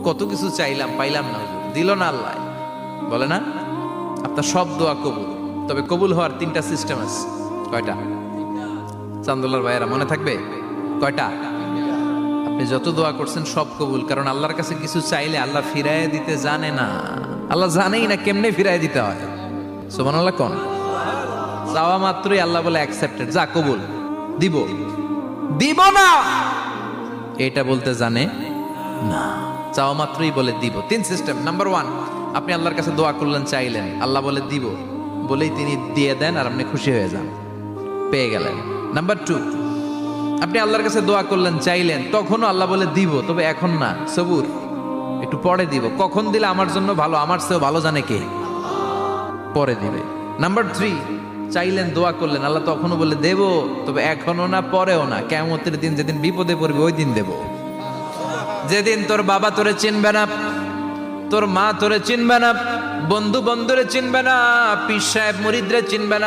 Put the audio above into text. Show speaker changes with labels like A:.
A: কত কিছু চাইলাম, পাইলাম না, হুজুর দিল না আল্লাহ। বলে না আপনার সব দোয়া কবুল, তবে কবুল হওয়ার 3টা সিস্টেম আছে। কয়টা? চান্দুল্লার ভাইয়েরা মনে থাকবে কয়টা? আপনি যত দোয়া করছেন সব কবুল, কারণ আল্লাহর কাছে কিছু চাইলে আল্লাহ ফিরাইয়া দিতে জানে না। আল্লাহ জানেই না কেমনে ফিরাইয়া দিতে হয়। সুবহানাল্লাহ কোন? চাওয়া মাত্রই আল্লাহ বলে অ্যাকসেপ্টেড, যা কবুল, দিব দিব না এটা বলতে জানে না, চাওয়া মাত্রই বলে দিব। 3 সিস্টেম। নাম্বার 1, আপনি আল্লাহর কাছে দোয়া করলেন, চাইলেন, আল্লাহ বলে দিব, বলেই তিনি দিয়ে দেন আর আপনি খুশি হয়ে যান, পেয়ে গেলেন। নাম্বার 2, আপনি আল্লাহর কাছে দোয়া করলেন, চাইলেন, তখনও আল্লাহ বলে দিব, তবে এখন না, সবুর, একটু পরে দিব। কখন দিলে আমার জন্য ভালো, আমার চেয়েও ভালো জানে কে, পরে দিবে। নাম্বার 3, চাইলেন, দোয়া করলেন, আল্লাহ তখনও বলে দেব, তবে এখনো না, পরেও না, কিয়ামতের দিন যেদিন বিপদে পড়বে ওই দিন দেব। যেদিন তোর বাবা তোরে চিনবে না, তোর মা তোরে চিনবে না, বন্ধু বন্ধুরে চিনবে না, পীর সাহেব মুরিদরে চিনবে না।